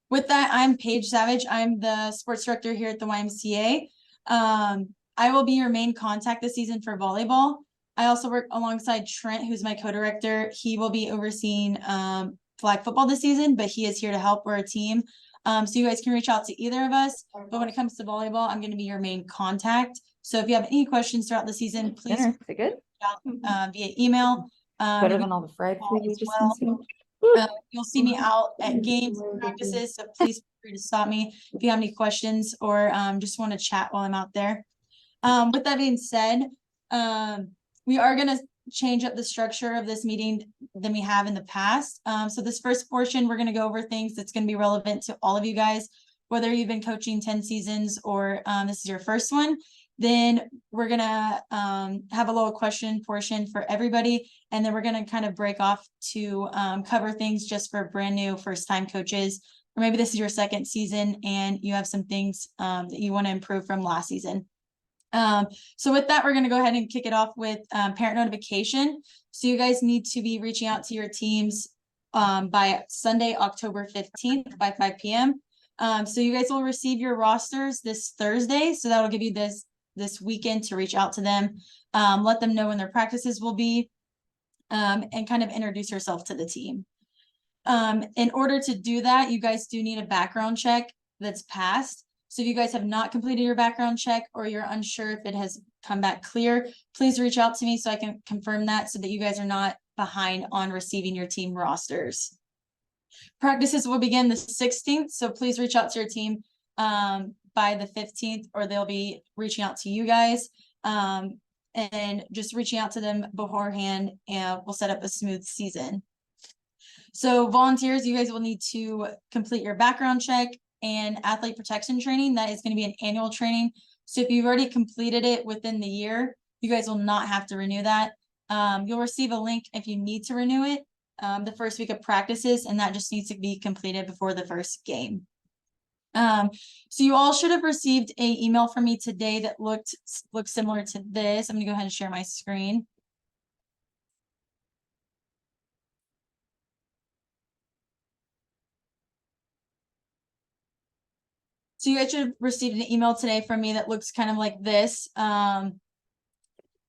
With that, I'm Paige Savage. I'm the sports director here at the YMCA. I will be your main contact this season for volleyball. I also work alongside Trent, who's my co-director. He will be overseeing flag football this season, but he is here to help. We're a team. So you guys can reach out to either of us. But when it comes to volleyball, I'm going to be your main contact. So if you have any questions throughout the season, please Is it good? reach out via email. Better than all the fried food we just consumed. You'll see me out at games and practices, so please feel free to stop me if you have any questions or just want to chat while I'm out there. With that being said, we are going to change up the structure of this meeting than we have in the past. So this first portion, we're going to go over things that's going to be relevant to all of you guys, whether you've been coaching 10 seasons or this is your first one. Then we're going to have a little question portion for everybody. And then we're going to kind of break off to cover things just for brand new first time coaches. Or maybe this is your second season and you have some things that you want to improve from last season. So with that, we're going to go ahead and kick it off with parent notification. So you guys need to be reaching out to your teams by Sunday, October 15th by 5 p.m. So you guys will receive your rosters this Thursday. So that'll give you this weekend to reach out to them, let them know when their practices will be, and kind of introduce yourself to the team. In order to do that, you guys do need a background check that's passed. So if you guys have not completed your background check or you're unsure if it has come back clear, please reach out to me so I can confirm that so that you guys are not behind on receiving your team rosters. Practices will begin the 16th, so please reach out to your team by the 15th or they'll be reaching out to you guys and just reaching out to them beforehand and we'll set up a smooth season. So volunteers, you guys will need to complete your background check and athlete protection training. That is going to be an annual training. So if you've already completed it within the year, you guys will not have to renew that. You'll receive a link if you need to renew it the first week of practices, and that just needs to be completed before the first game. So you all should have received an email from me today that looked similar to this. I'm going to go ahead and share my screen. So you guys should have received an email today from me that looks kind of like this. Right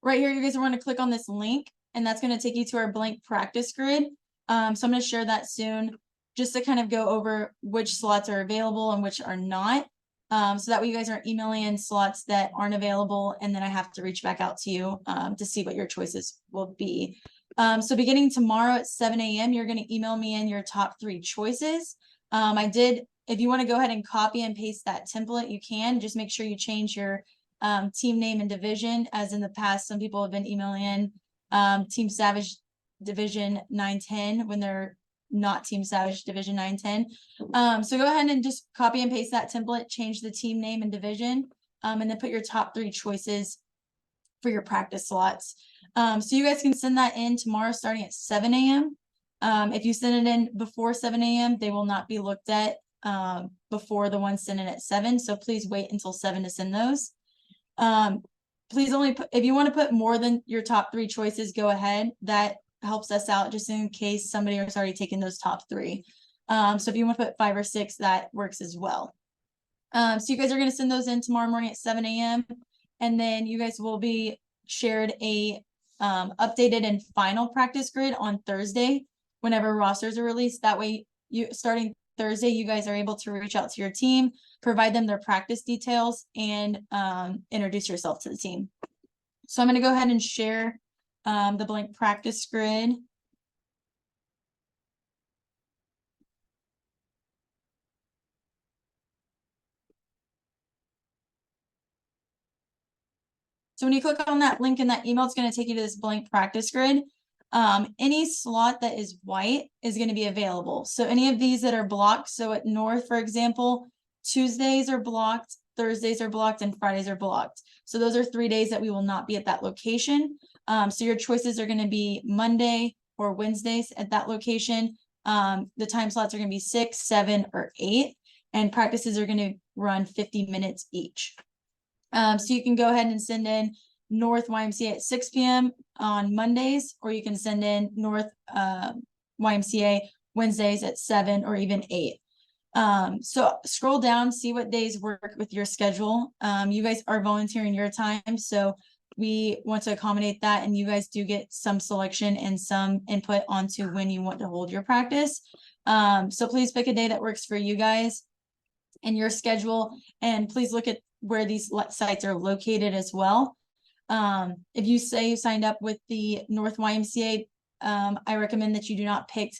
here, you guys are going to click on this link, and that's going to take you to our blank practice grid. So I'm going to share that soon, just to kind of go over which slots are available and which are not. So that way you guys aren't emailing in slots that aren't available, and then I have to reach back out to you to see what your choices will be. So beginning tomorrow at 7 a.m., you're going to email me in your top 3 choices. If you want to go ahead and copy and paste that template, you can. Just make sure you change your team name and division. As in the past, some people have been emailing in Team Savage Division 910 when they're not Team Savage Division 910. So go ahead and just copy and paste that template, change the team name and division, and then put your top 3 choices for your practice slots. So you guys can send that in tomorrow starting at 7 a.m. If you send it in before 7 a.m., they will not be looked at before the ones sent in at 7. So please wait until 7 to send those. Please only put, if you want to put more than your top 3 choices, go ahead. That helps us out just in case somebody has already taken those top 3. So if you want to put 5 or 6, that works as well. So you guys are going to send those in tomorrow morning at 7 a.m. And then you guys will be shared a updated and final practice grid on Thursday whenever rosters are released. That way, starting Thursday, you guys are able to reach out to your team, provide them their practice details, and introduce yourself to the team. So I'm going to go ahead and share the blank practice grid. So when you click on that link in that email, it's going to take you to this blank practice grid. Any slot that is white is going to be available. So any of these that are blocked, so at North, for example, Tuesdays are blocked, Thursdays are blocked, and Fridays are blocked. So those are 3 days that we will not be at that location. So your choices are going to be Monday or Wednesdays at that location. The time slots are going to be 6, 7, or 8, and practices are going to run 50 minutes each. So you can go ahead and send in North YMCA at 6 p.m. on Mondays, or you can send in North YMCA Wednesdays at 7 or even 8. So scroll down, see what days work with your schedule. You guys are volunteering your time, so we want to accommodate that, and you guys do get some selection and some input onto when you want to hold your practice. So please pick a day that works for you guys and your schedule, and please look at where these sites are located as well. If you say you signed up with the North YMCA, I recommend that you do not pick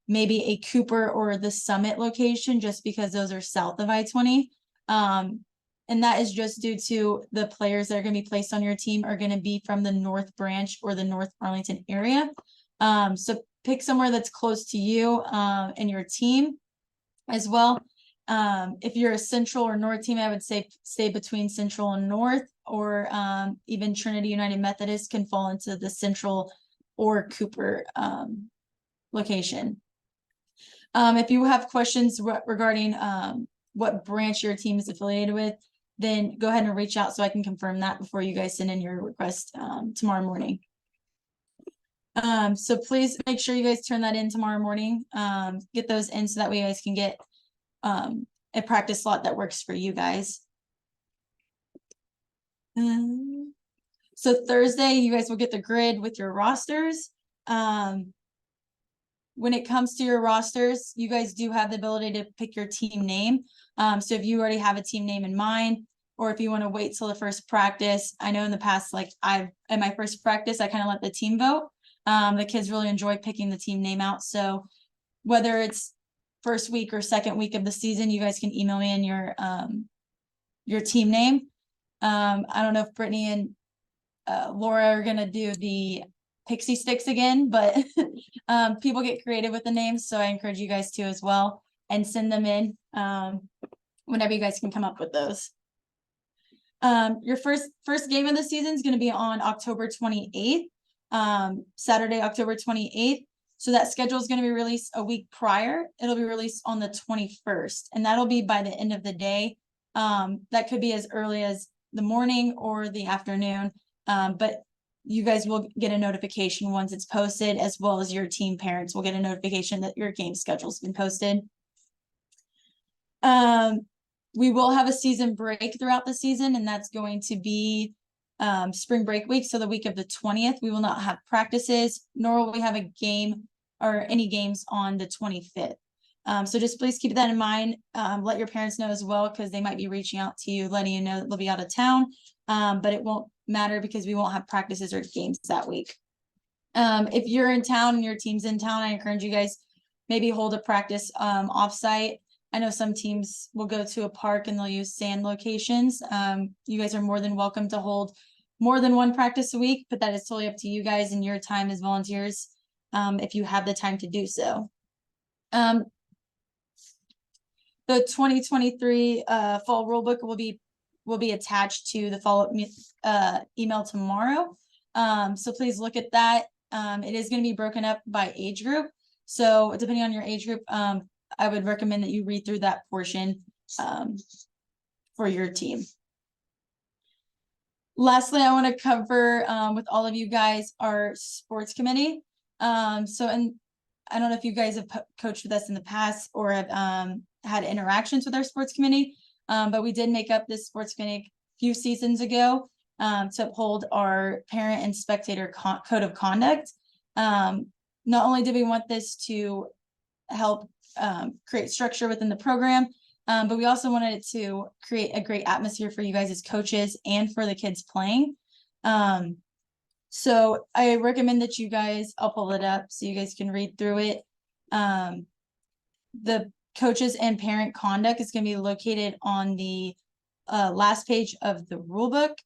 maybe a Cooper or the Summit location, just because those are south of I-20. And that is just due to the players that are going to be placed on your team are going to be from the North Branch or the North Arlington area. So pick somewhere that's close to you and your team as well. If you're a Central or North team, I would say stay between Central and North, or even Trinity United Methodist can fall into the Central or Cooper location. If you have questions regarding what branch your team is affiliated with, then go ahead and reach out so I can confirm that before you guys send in your request tomorrow morning. So please make sure you guys turn that in tomorrow morning. Get those in so that way you guys can get a practice slot that works for you guys. So Thursday, you guys will get the grid with your rosters. When it comes to your rosters, you guys do have the ability to pick your team name. So if you already have a team name in mind, or if you want to wait till the first practice, I know in the past, like in my first practice, I kind of let the team vote. The kids really enjoy picking the team name out. So whether it's first week or second week of the season, you guys can email me in your team name. I don't know if Brittany and Laura are gonna do the pixie sticks again, but people get creative with the names, so I encourage you guys to as well, and send them in whenever you guys can come up with those. Your first game of the season is going to be on October 28th, Saturday, October 28th. So that schedule is going to be released a week prior. It'll be released on the 21st, and that'll be by the end of the day. That could be as early as the morning or the afternoon, but you guys will get a notification once it's posted, as well as your team parents will get a notification that your game schedule's been posted. We will have a season break throughout the season, and that's going to be spring break week. So the week of the 20th, we will not have practices, nor will we have a game or any games on the 25th. So just please keep that in mind. Let your parents know as well, because they might be reaching out to you, letting you know that they'll be out of town. But it won't matter because we won't have practices or games that week. If you're in town and your team's in town, I encourage you guys maybe hold a practice offsite. I know some teams will go to a park and they'll use sand locations. You guys are more than welcome to hold more than one practice a week, but that is totally up to you guys and your time as volunteers, if you have the time to do so. The 2023 fall rulebook will be attached to the follow-up email tomorrow. So please look at that. It is going to be broken up by age group. So depending on your age group, I would recommend that you read through that portion for your team. Lastly, I want to cover with all of you guys our sports committee. I don't know if you guys have coached with us in the past or have had interactions with our sports committee, but we did make up this sports committee a few seasons ago to uphold our parent and spectator code of conduct. Not only did we want this to help create structure within the program, but we also wanted it to create a great atmosphere for you guys as coaches and for the kids playing. So I recommend that you guys, I'll pull it up so you guys can read through it. The coaches and parent conduct is going to be located on the last page of the rule book.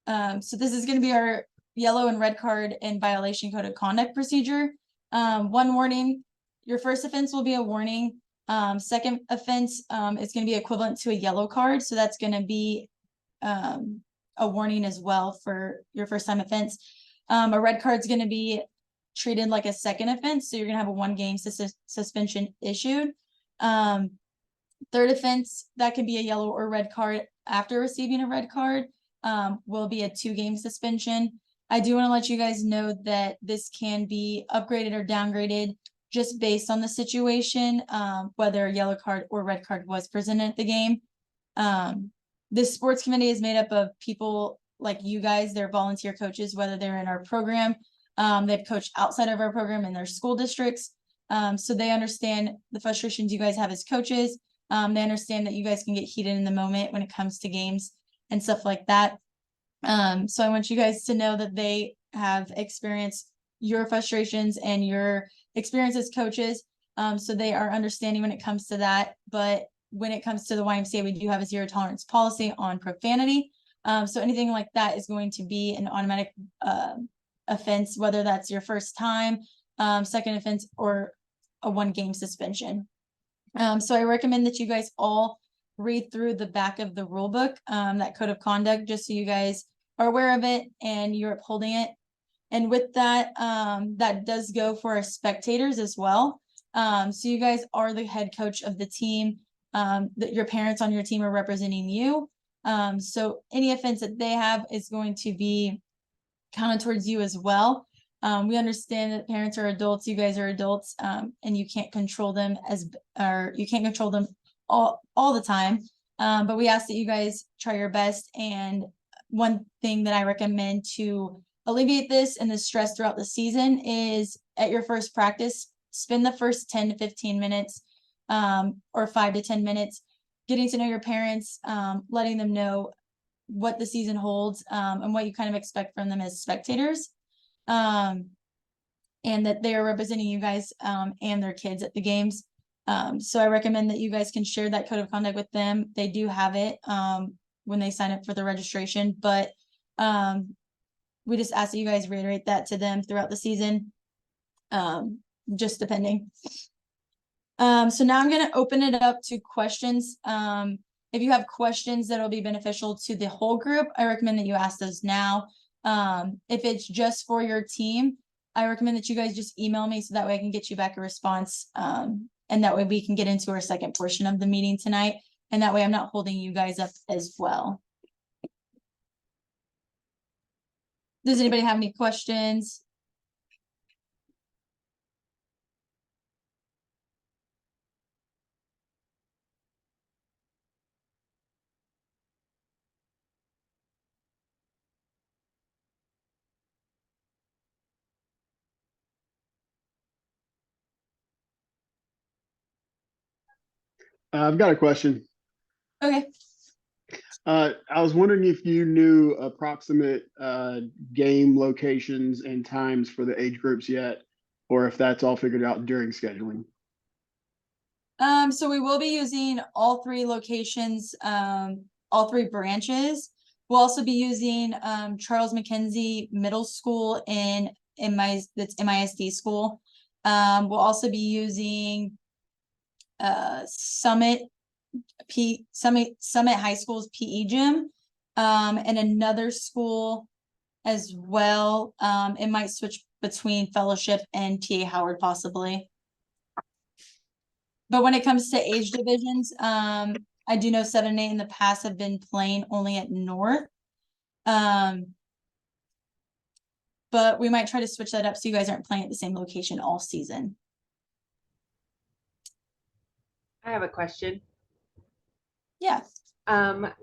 So this is going to be our yellow and red card and violation code of conduct procedure. One warning, your first offense will be a warning. Second offense is going to be equivalent to a yellow card. So that's going to be a warning as well for your first time offense. A red card is going to be treated like a second offense. So you're going to have a 1 game suspension issued. Third offense, that can be a yellow or red card after receiving a red card, will be a 2 game suspension. I do want to let you guys know that this can be upgraded or downgraded just based on the situation, whether a yellow card or red card was presented at the game. This sports committee is made up of people like you guys, they're volunteer coaches, whether they're in our program, they've coached outside of our program in their school districts. So they understand the frustrations you guys have as coaches. They understand that you guys can get heated in the moment when it comes to games and stuff like that. So I want you guys to know that they have experienced your frustrations and your experience as coaches. So they are understanding when it comes to that. But when it comes to the YMCA, we do have a zero tolerance policy on profanity. So anything like that is going to be an automatic offense, whether that's your first time, second offense, or a 1-game suspension. So I recommend that you guys all read through the back of the rule book, that code of conduct, just so you guys are aware of it and you're upholding it. And with that, that does go for our spectators as well. So you guys are the head coach of the team, that your parents on your team are representing you. So any offense that they have is going to be counted towards you as well. We understand that parents are adults, you guys are adults, and you can't control them you can't control them all the time. But we ask that you guys try your best. And one thing that I recommend to alleviate this and the stress throughout the season is at your first practice, spend the first 10 to 15 minutes, or 5 to 10 minutes, getting to know your parents, letting them know what the season holds, and what you kind of expect from them as spectators. And that they are representing you guys, and their kids at the games. So I recommend that you guys can share that code of conduct with them. They do have it, when they sign up for the registration, but, we just ask that you guys reiterate that to them throughout the season, just depending. So now I'm going to open it up to questions. If you have questions that'll be beneficial to the whole group, I recommend that you ask those now. If it's just for your team, I recommend that you guys just email me so that way I can get you back a response. And that way we can get into our second portion of the meeting tonight. And that way I'm not holding you guys up as well. Does anybody have any questions? I've got a question. Okay. I was wondering if you knew approximate game locations and times for the age groups yet, or if that's all figured out during scheduling. So we will be using all 3 locations, all 3 branches. We'll also be using Charles McKenzie Middle School that's MISD school. We'll also be using Summit High School's PE gym, and another school as well. It might switch between Fellowship and TA Howard possibly. But when it comes to age divisions, I do know 7 and 8 in the past have been playing only at North. But we might try to switch that up so you guys aren't playing at the same location all season. I have a question. Yeah.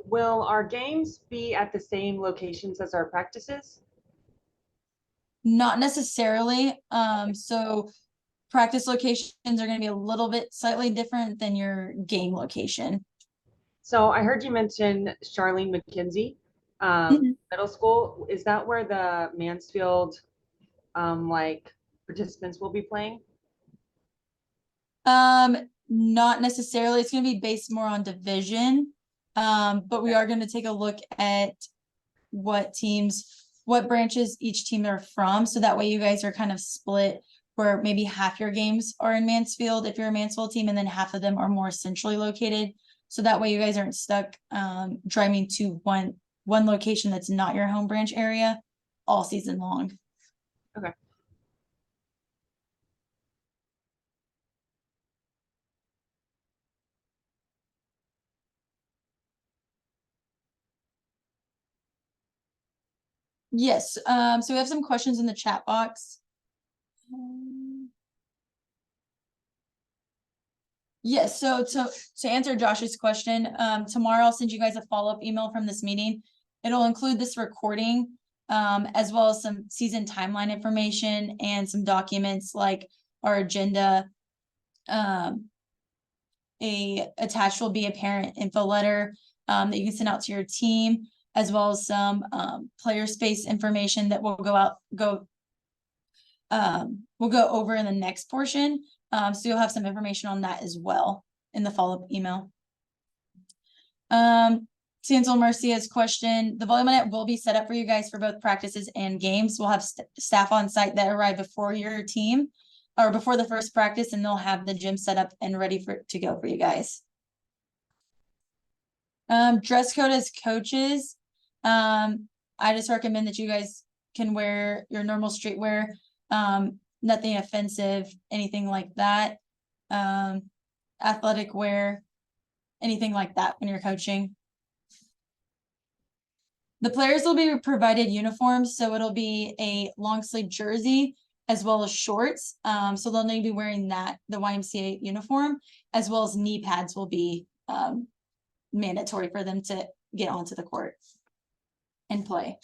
Will our games be at the same locations as our practices? Not necessarily. So practice locations are going to be a little bit slightly different than your game location. So I heard you mention Charlene McKenzie Middle School. Is that where the Mansfield like participants will be playing? Not necessarily. It's going to be based more on division. But we are going to take a look at what branches each team are from. So that way you guys are kind of split where maybe half your games are in Mansfield if you're a Mansfield team, and then half of them are more centrally located. So that way you guys aren't stuck driving to one location that's not your home branch area all season long. Okay. Yes, so we have some questions in the chat box. Yes, so to answer Josh's question, tomorrow I'll send you guys a follow-up email from this meeting. It'll include this recording, as well as some season timeline information and some documents like our agenda. Attached will be a parent info letter that you can send out to your team, as well as some player space information that will we'll go over in the next portion. So you'll have some information on that as well in the follow-up email. To answer Marcia's question, the volleyball net will be set up for you guys for both practices and games. We'll have staff on site that arrive before your team or before the first practice, and they'll have the gym set up and ready to go for you guys. Dress code as coaches. I just recommend that you guys can wear your normal streetwear. Nothing offensive, anything like that. Athletic wear, anything like that when you're coaching. The players will be provided uniforms, so it'll be a long sleeve jersey as well as shorts. So they'll need to be wearing the YMCA uniform, as well as knee pads will be mandatory for them to get onto the court and play.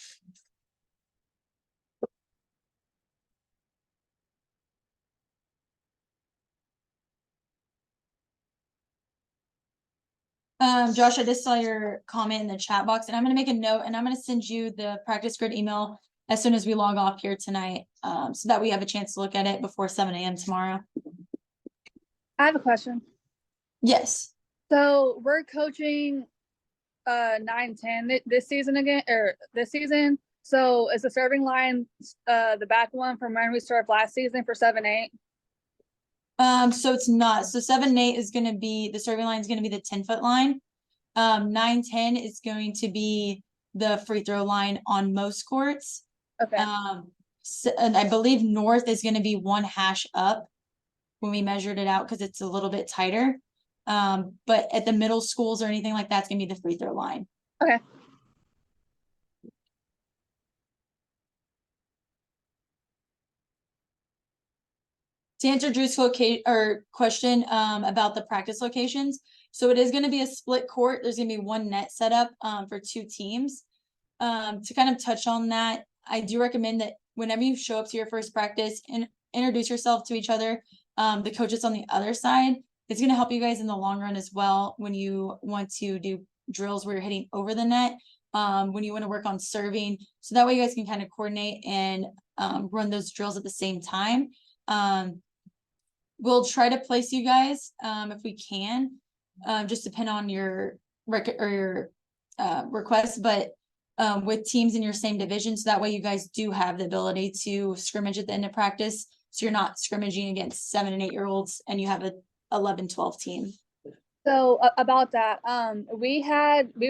Josh, I just saw your comment in the chat box, and I'm going to make a note, and I'm going to send you the practice grid email as soon as we log off here tonight, so that we have a chance to look at it before 7 a.m. tomorrow. I have a question. Yes. So we're coaching 9-10 this season again, or this season. So is the serving line the back one from when we started last season for 7-8? So it's not. So 7-8 is going to be, the serving line is going to be the 10-foot line. 9-10 is going to be the free throw line on most courts. Okay. So, and I believe north is going to be 1 hash up when we measured it out, because it's a little bit tighter. But at the middle schools or anything like that, it's going to be the free throw line. Okay. To answer Drew's question about the practice locations, so it is going to be a split court. There's going to be 1 net set up for 2 teams. To kind of touch on that, I do recommend that whenever you show up to your first practice and introduce yourself to each other, the coaches on the other side. It's going to help you guys in the long run as well when you want to do drills where you're hitting over the net, when you want to work on serving. So that way you guys can kind of coordinate and run those drills at the same time. We'll try to place you guys if we can, just depend on your record or your request, but with teams in your same division, so that way you guys do have the ability to scrimmage at the end of practice. So you're not scrimmaging against 7 and 8-year-olds and you have a 11-12 team. So about that, we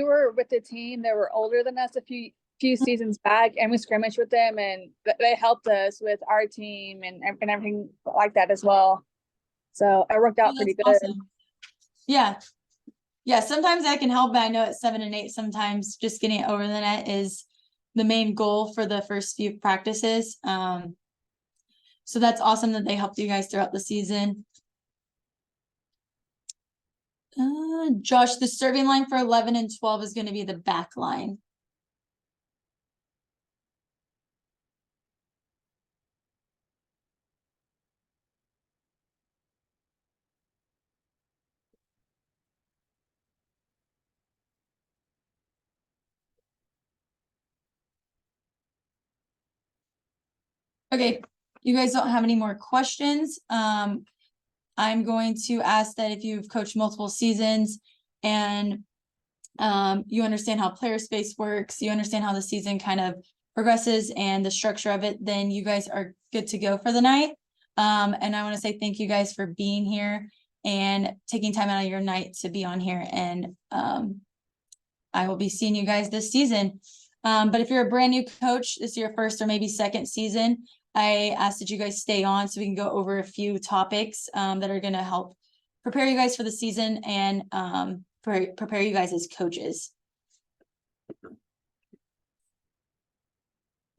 were with the team that were older than us a few seasons back, and we scrimmaged with them, and they helped us with our team and everything like that as well. So it worked out pretty good. Awesome. Yeah. Yeah, sometimes that can help, but I know at 7 and 8, sometimes just getting it over the net is the main goal for the first few practices. So that's awesome that they helped you guys throughout the season. Josh, the serving line for 11 and 12 is going to be the back line. Okay, you guys don't have any more questions. I'm going to ask that if you've coached multiple seasons and you understand how player space works, you understand how the season kind of progresses and the structure of it, then you guys are good to go for the night. And I want to say thank you guys for being here and taking time out of your night to be on here. And I will be seeing you guys this season. But if you're a brand new coach, this is your first or maybe second season, I ask that you guys stay on so we can go over a few topics that are going to help prepare you guys for the season and prepare you guys as coaches.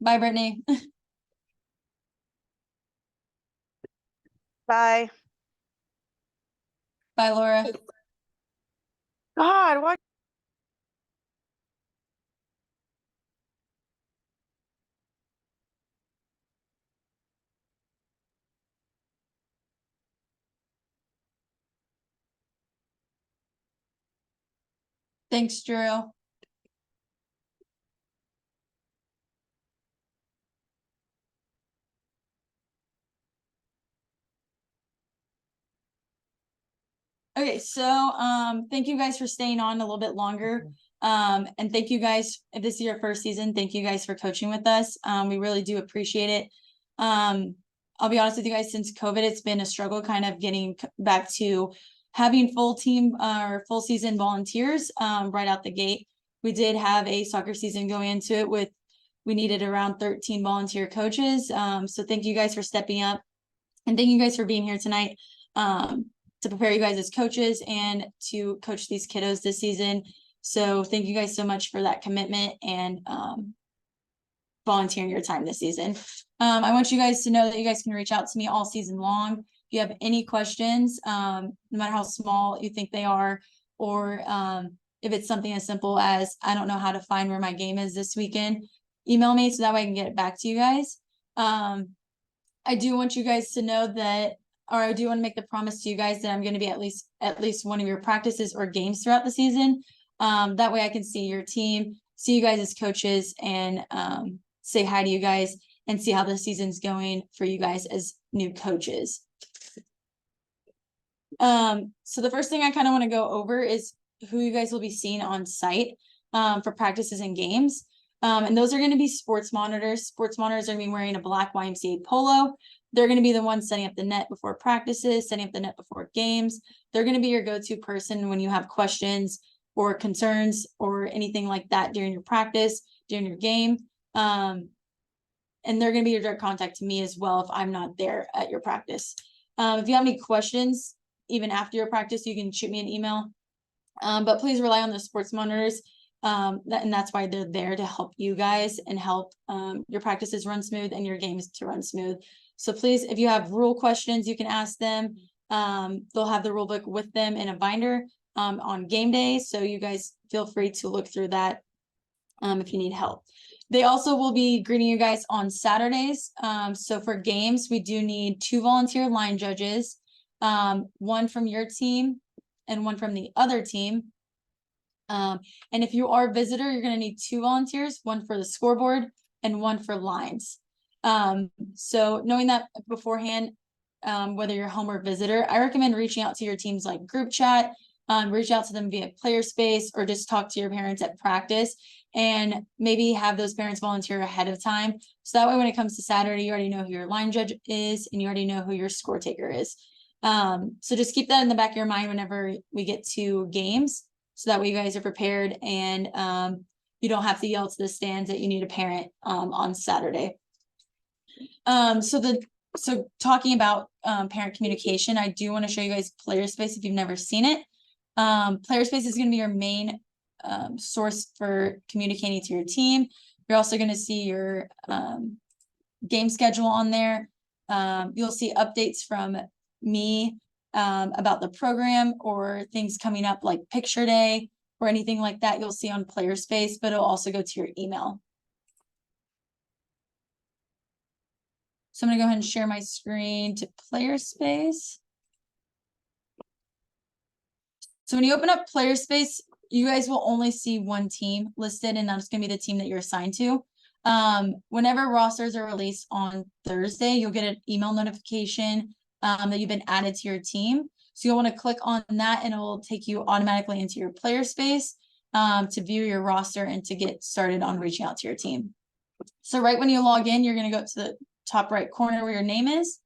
Bye, Brittany. Bye. Bye, Laura. God, why? Thanks, Drew. Okay, so thank you guys for staying on a little bit longer. And thank you guys, if this is your first season, thank you guys for coaching with us. We really do appreciate it. I'll be honest with you guys, since COVID, it's been a struggle kind of getting back to having full team or full season volunteers right out the gate. We did have a soccer season going into it with, we needed around 13 volunteer coaches. So thank you guys for stepping up, and thank you guys for being here tonight. To prepare you guys as coaches and to coach these kiddos this season. So thank you guys so much for that commitment and volunteering your time this season. I want you guys to know that you guys can reach out to me all season long. If you have any questions, no matter how small you think they are, or if it's something as simple as, I don't know how to find where my game is this weekend, email me so that way I can get it back to you guys. I do want you guys to know that, or I do want to make the promise to you guys that I'm going to be at least one of your practices or games throughout the season. That way I can see your team, see you guys as coaches, and say hi to you guys and see how the season's going for you guys as new coaches. So the first thing I kind of want to go over is who you guys will be seeing on site for practices and games. And those are going to be sports monitors. Sports monitors are going to be wearing a black YMCA polo. They're going to be the ones setting up the net before practices, setting up the net before games. They're going to be your go-to person when you have questions or concerns or anything like that during your practice, during your game. And they're going to be your direct contact to me as well if I'm not there at your practice. If you have any questions, even after your practice, you can shoot me an email. But please rely on the sports monitors. And that's why they're there, to help you guys and help your practices run smooth and your games to run smooth. So please, if you have rule questions, you can ask them. They'll have the rule book with them in a binder on game day. So you guys feel free to look through that if you need help. They also will be greeting you guys on Saturdays. So for games, we do need 2 volunteer line judges, 1 from your team and 1 from the other team. And if you are a visitor, you're going to need 2 volunteers, 1 for the scoreboard and 1 for lines. So knowing that beforehand, whether you're home or visitor, I recommend reaching out to your team's like group chat, reach out to them via player space, or just talk to your parents at practice and maybe have those parents volunteer ahead of time. So that way, when it comes to Saturday, you already know who your line judge is and you already know who your score taker is. So just keep that in the back of your mind whenever we get to games. So that way you guys are prepared and you don't have to yell to the stands that you need a parent on Saturday. So talking about parent communication, I do want to show you guys Player Space if you've never seen it. Player Space is going to be your main source for communicating to your team. You're also going to see your game schedule on there. You'll see updates from me about the program or things coming up like picture day or anything like that. You'll see on Player Space, but it'll also go to your email. So I'm going to go ahead and share my screen to Player Space. So when you open up Player Space, you guys will only see 1 team listed, and that's going to be the team that you're assigned to. Whenever rosters are released on Thursday, you'll get an email notification that you've been added to your team. So you'll want to click on that and it will take you automatically into your Player Space to view your roster and to get started on reaching out to your team. So right when you log in, you're going to go to the top right corner where your name is.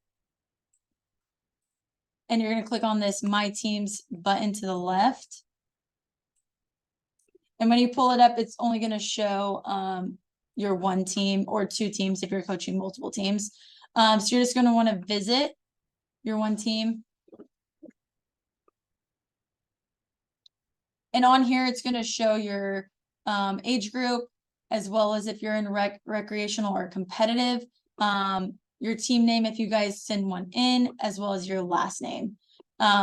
And you're going to click on this My Teams button to the left. And when you pull it up, it's only going to show your 1 team or 2 teams if you're coaching multiple teams. So you're just going to want to visit your 1 team. And on here, it's going to show your age group as well as if you're in recreational or competitive, your team name, if you guys send one in, as well as your last name.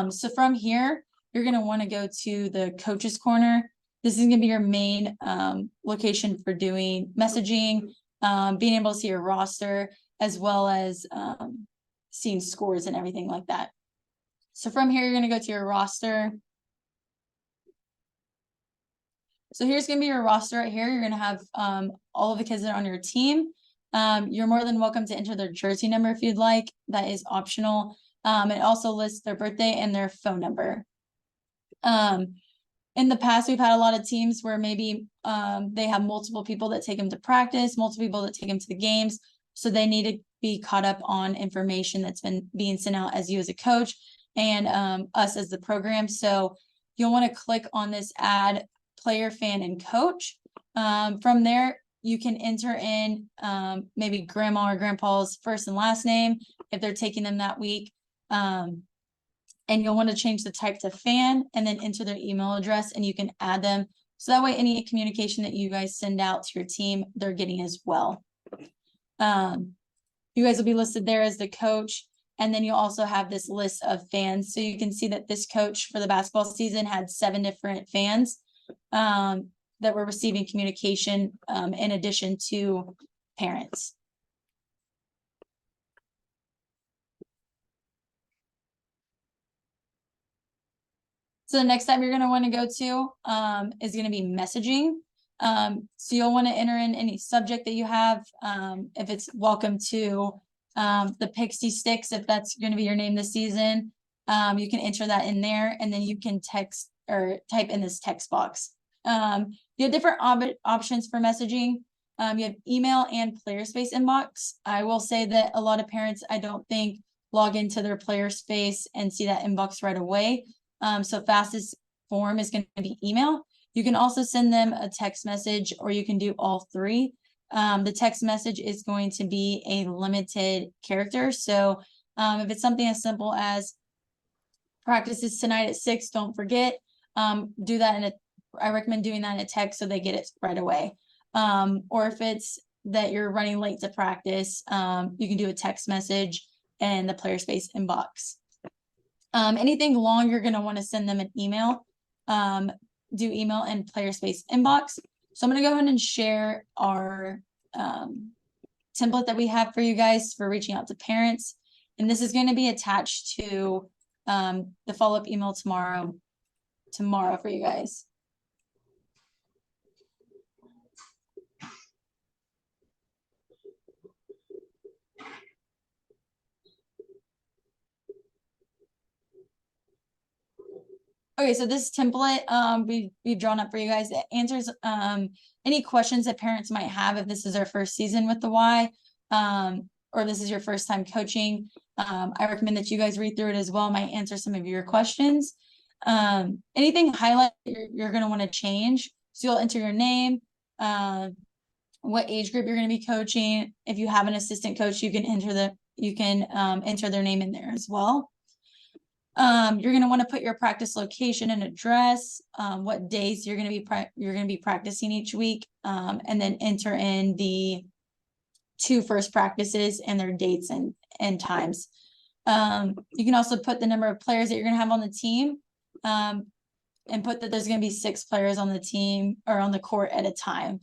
So from here, you're gonna wanna go to the coaches corner. This is gonna be your main location for doing messaging, being able to see your roster, as well as seeing scores and everything like that. So from here, you're gonna go to your roster. So here's gonna be your roster right here. You're gonna have all of the kids that are on your team. You're more than welcome to enter their jersey number if you'd like. That is optional. It also lists their birthday and their phone number. In the past, we've had a lot of teams where maybe they have multiple people that take them to practice, multiple people that take them to the games. So they need to be caught up on information that's been being sent out as you as a coach and us as the program. So you'll want to click on this add player, fan, and coach. From there, you can enter in maybe grandma or grandpa's first and last name if they're taking them that week. And you'll want to change the type to fan and then enter their email address and you can add them. So that way any communication that you guys send out to your team, they're getting as well. You guys will be listed there as the coach. And then you'll also have this list of fans. So you can see that this coach for the basketball season had 7 different fans that were receiving communication in addition to parents. So the next step you're going to want to go to is going to be messaging. So you'll want to enter in any subject that you have. If it's welcome to the Pixie Sticks, if that's going to be your name this season, you can enter that in there and then you can text or type in this text box. You have different options for messaging. You have email and player space inbox. I will say that a lot of parents, I don't think, log into their player space and see that inbox right away. So fastest form is going to be email. You can also send them a text message or you can do all 3. The text message is going to be a limited character. So if it's something as simple as practice is tonight at 6, don't forget, do that I recommend doing that in a text so they get it right away. Or if it's that you're running late to practice, you can do a text message in the player space inbox. Anything long, you're going to want to send them an email. Do email and player space inbox. So I'm going to go ahead and share our template that we have for you guys for reaching out to parents. And this is going to be attached to the follow-up email tomorrow for you guys. Okay, so this template we've drawn up for you guys, it answers any questions that parents might have if this is their first season with the Y, or this is your first time coaching. I recommend that you guys read through it as well. It might answer some of your questions. Anything highlight you're going to want to change. So you'll enter your name, what age group you're going to be coaching. If you have an assistant coach, you can enter their name in there as well. You're going to want to put your practice location and address, what days you're going to be practicing each week, and then enter in the 2 first practices and their dates and times. You can also put the number of players that you're going to have on the team, and put that there's going to be 6 players on the team or on the court at a time.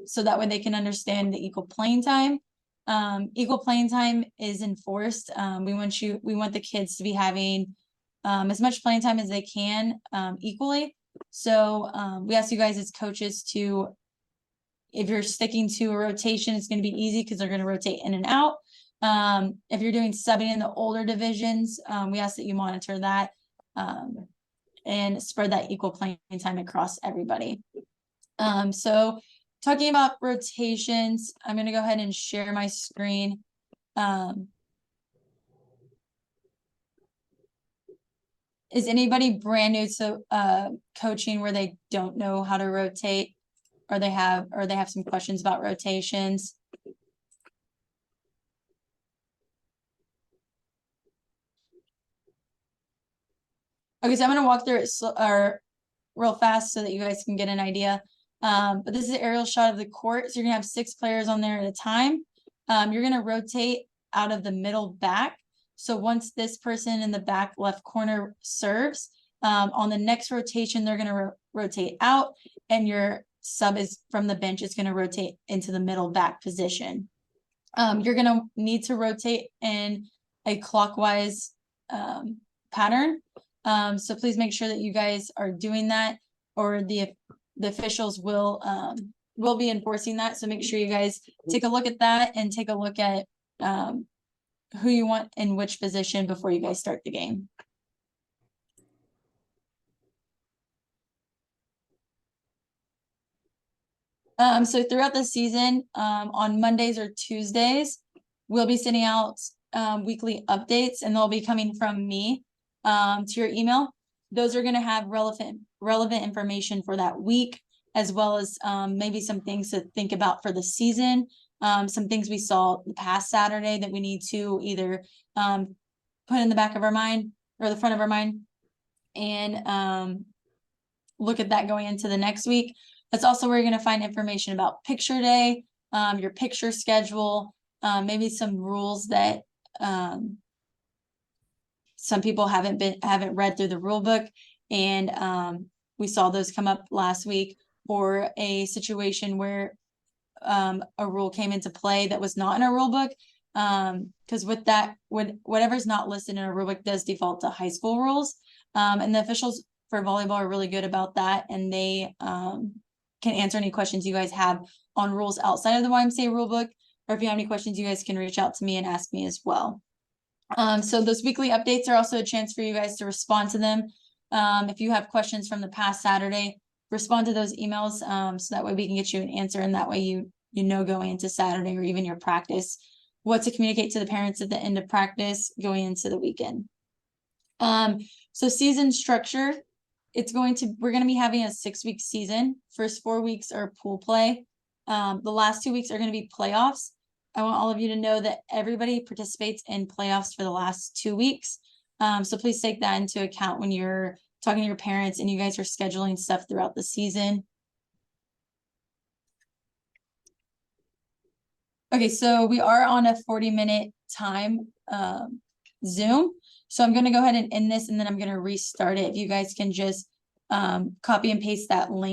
So that way they can understand the equal playing time. Equal playing time is enforced. We want the kids to be having as much playing time as they can equally. So we ask you guys as coaches to, if you're sticking to a rotation, it's going to be easy because they're going to rotate in and out. If you're doing subbing in the older divisions, we ask that you monitor that and spread that equal playing time across everybody. So talking about rotations, I'm going to go ahead and share my screen. Is anybody brand new to coaching where they don't know how to rotate, or they have some questions about rotations? Okay, so I'm going to walk through it real fast so that you guys can get an idea. But this is an aerial shot of the court. So you're gonna have 6 players on there at a time. You're gonna rotate out of the middle back. So once this person in the back left corner serves, on the next rotation, they're gonna rotate out, and your sub is from the bench is gonna rotate into the middle back position. You're gonna need to rotate in a clockwise pattern. So please make sure that you guys are doing that, or the officials will be enforcing that. So make sure you guys take a look at that and take a look at who you want in which position before you guys start the game. So throughout the season, on Mondays or Tuesdays, we'll be sending out weekly updates, and they'll be coming from me to your email. Those are gonna have relevant information for that week, as well as maybe some things to think about for the season. Some things we saw the past Saturday that we need to either put in the back of our mind or the front of our mind, and look at that going into the next week. That's also where you're going to find information about picture day, your picture schedule, maybe some rules that some people haven't read through the rule book, and we saw those come up last week, or a situation where a rule came into play that was not in a rule book, because with that, whatever's not listed in a rule book does default to high school rules, and the officials for volleyball are really good about that, and they can answer any questions you guys have on rules outside of the YMCA rule book, or if you have any questions, you guys can reach out to me and ask me as well. So those weekly updates are also a chance for you guys to respond to them. If you have questions from the past Saturday, respond to those emails, so that way we can get you an answer, and that way you know going into Saturday or even your practice what to communicate to the parents at the end of practice going into the weekend. So season structure, we're gonna be having a 6-week season. First 4 weeks are pool play. The last 2 weeks are gonna be playoffs. I want all of you to know that everybody participates in playoffs for the last 2 weeks. So please take that into account when you're talking to your parents and you guys are scheduling stuff throughout the season. Okay, so we are on a 40-minute time Zoom. So I'm gonna go ahead and end this, and then I'm gonna restart it. If you guys can just copy and paste that link